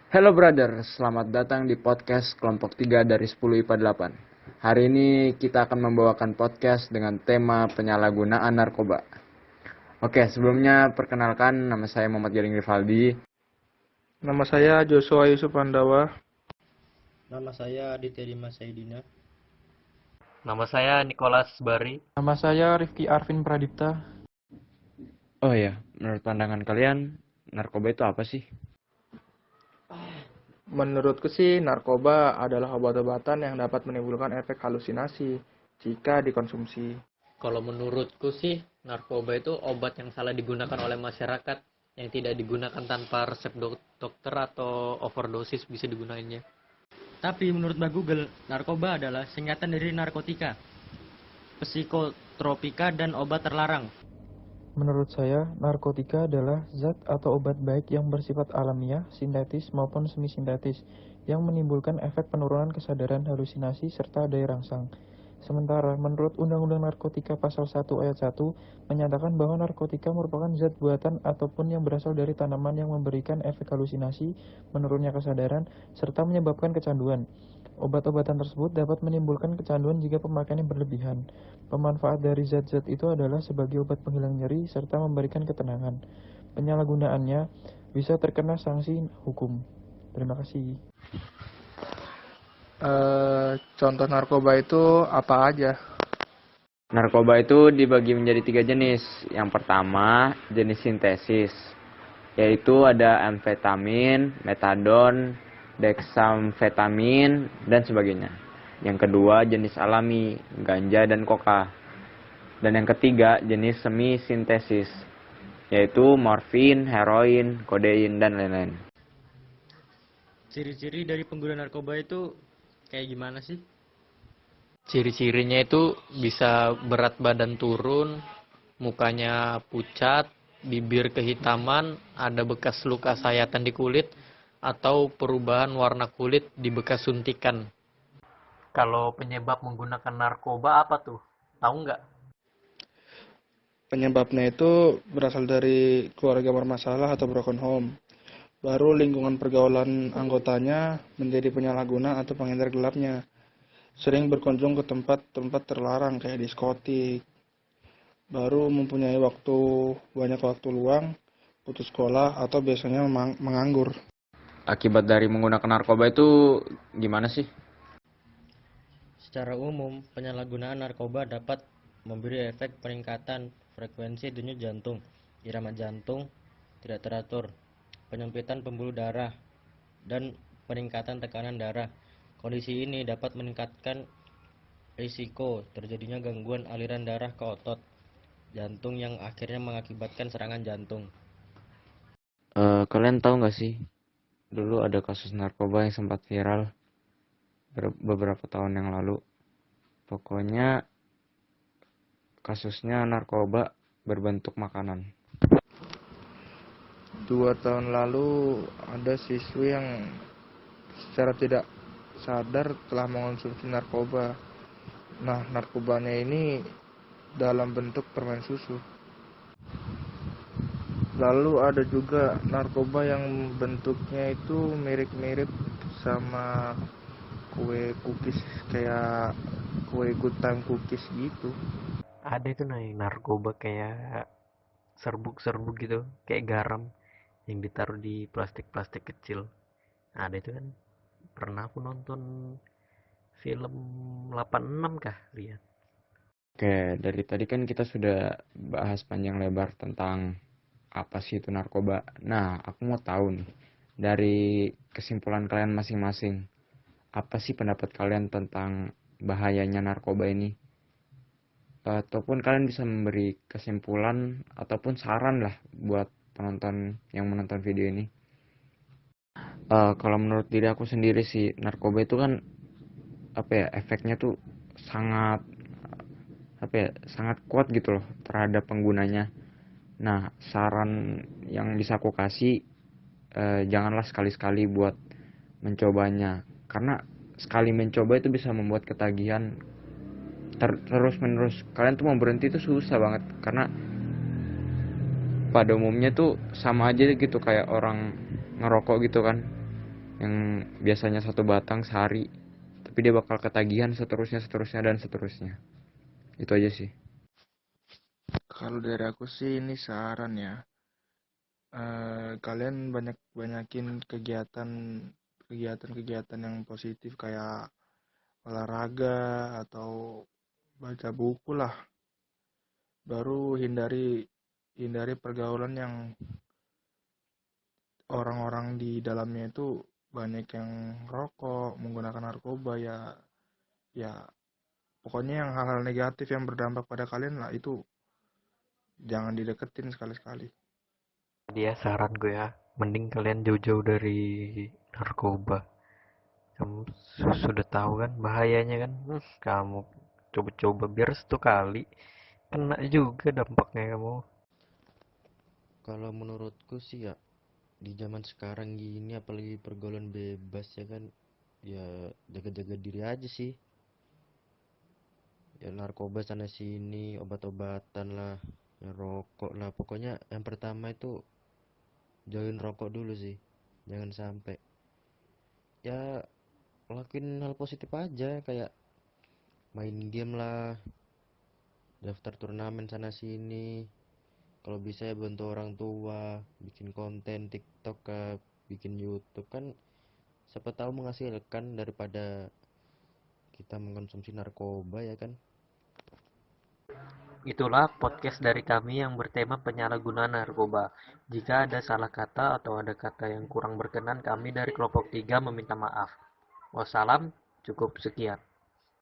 Hello brother, selamat datang di podcast kelompok 3 dari 10 IPA 8. Hari ini kita akan membawakan podcast dengan tema penyalahgunaan narkoba. Oke, sebelumnya perkenalkan, nama saya Muhammad Garing Rivaldi. Nama saya Joshua Yusuf Pandawa. Nama saya Aditya Dimas Saidina. Nama saya Nicholas Bari. Nama saya Rifki Arvin Pradipta. Oh ya, menurut pandangan kalian, narkoba itu apa sih? Menurutku sih, narkoba adalah obat-obatan yang dapat menimbulkan efek halusinasi jika dikonsumsi. Kalau menurutku sih, narkoba itu obat yang salah digunakan oleh masyarakat, yang tidak digunakan tanpa resep dokter atau overdosis bisa digunainnya. Tapi menurut Mbak Google, narkoba adalah singkatan dari narkotika, psikotropika, dan obat terlarang. Menurut saya, narkotika adalah zat atau obat baik yang bersifat alamiah, sintetis maupun semi-sintetis, yang menimbulkan efek penurunan kesadaran, halusinasi, serta daya rangsang. Sementara, menurut Undang-Undang Narkotika Pasal 1 Ayat 1, menyatakan bahwa narkotika merupakan zat buatan ataupun yang berasal dari tanaman yang memberikan efek halusinasi, menurunnya kesadaran, serta menyebabkan kecanduan. Obat-obatan tersebut dapat menimbulkan kecanduan jika pemakaiannya berlebihan. Pemanfaat dari zat-zat itu adalah sebagai obat penghilang nyeri serta memberikan ketenangan. Penyalahgunaannya bisa terkena sanksi hukum. Terima kasih. Contoh narkoba itu apa aja? Narkoba itu dibagi menjadi 3 jenis. Yang pertama, jenis sintesis, yaitu ada amfetamin, metadon, dexamfetamin, dan sebagainya. Yang kedua, jenis alami, ganja dan koka. Dan yang ketiga, jenis semi-sintesis, yaitu morfin, heroin, kodein, dan lain-lain. Ciri-ciri dari pengguna narkoba itu kayak gimana sih? Ciri-cirinya itu bisa berat badan turun, mukanya pucat, bibir kehitaman, ada bekas luka sayatan di kulit, atau perubahan warna kulit di bekas suntikan. Kalau penyebab menggunakan narkoba apa tuh? Tahu nggak? Penyebabnya itu berasal dari keluarga bermasalah atau broken home. Baru lingkungan pergaulan anggotanya menjadi penyalahguna atau pengedar gelapnya. Sering berkunjung ke tempat-tempat terlarang kayak diskotik. Baru mempunyai banyak waktu luang, putus sekolah atau biasanya menganggur. Akibat dari menggunakan narkoba itu gimana sih? Secara umum, penyalahgunaan narkoba dapat memberi efek peningkatan frekuensi denyut jantung, irama jantung tidak teratur, penyempitan pembuluh darah, dan peningkatan tekanan darah. Kondisi ini dapat meningkatkan risiko terjadinya gangguan aliran darah ke otot jantung yang akhirnya mengakibatkan serangan jantung. Kalian tahu nggak sih? Dulu ada kasus narkoba yang sempat viral beberapa tahun yang lalu. Pokoknya kasusnya narkoba berbentuk makanan. 2 tahun lalu ada siswi yang secara tidak sadar telah mengonsumsi narkoba. Nah, narkobanya ini dalam bentuk permen susu. Lalu ada juga narkoba yang bentuknya itu mirip-mirip sama kue cookies, kayak kue good time cookies gitu. Ada itu narkoba kayak serbuk-serbuk gitu, kayak garam yang ditaruh di plastik-plastik kecil. Nah, ada itu kan pernah aku nonton film 86 kah, lihat. Oke, dari tadi kan kita sudah bahas panjang lebar tentang apa sih itu narkoba. Nah, aku mau tahu nih, dari kesimpulan kalian masing-masing, apa sih pendapat kalian tentang bahayanya narkoba ini? Ataupun kalian bisa memberi kesimpulan ataupun saran lah buat penonton yang menonton video ini. Kalau menurut diri aku sendiri sih, narkoba itu kan efeknya tuh sangat sangat kuat gitu loh terhadap penggunanya. Nah, saran yang bisa aku kasih, janganlah sekali-sekali buat mencobanya, karena sekali mencoba itu bisa membuat ketagihan terus menerus. Kalian tuh mau berhenti tuh susah banget, karena pada umumnya tuh sama aja gitu kayak orang ngerokok gitu kan. yang biasanya satu batang sehari, tapi dia bakal ketagihan seterusnya dan seterusnya. Itu aja sih. Kalau dari aku sih ini saran ya. Kalian banyakin kegiatan yang positif kayak olahraga atau baca buku lah. Baru hindari pergaulan yang orang-orang di dalamnya itu banyak yang rokok, menggunakan narkoba ya pokoknya yang hal-hal negatif yang berdampak pada kalian lah itu jangan dideketin sekali-sekali. Dia saran gue ya, mending kalian jauh-jauh dari narkoba. Kamu sudah tahu kan bahayanya kan. Kamu coba-coba biar satu kali kena juga dampaknya kamu. Kalau menurutku sih ya, di zaman sekarang gini apalagi pergaulan bebas ya kan, ya jaga-jaga diri aja sih. Ya narkoba sana sini, obat-obatan lah, ya rokok lah. Pokoknya yang pertama itu jauhin rokok dulu sih. Jangan sampai. Ya lakuin hal positif aja kayak main game lah, daftar turnamen sana sini. Kalau bisa ya bantu orang tua, bikin konten TikTok kah, bikin YouTube kan siapa tahu menghasilkan daripada kita mengkonsumsi narkoba ya kan. Itulah podcast dari kami yang bertema penyalahgunaan narkoba. Jika ada salah kata atau ada kata yang kurang berkenan, kami dari kelompok 3 meminta maaf. Wassalam, cukup sekian.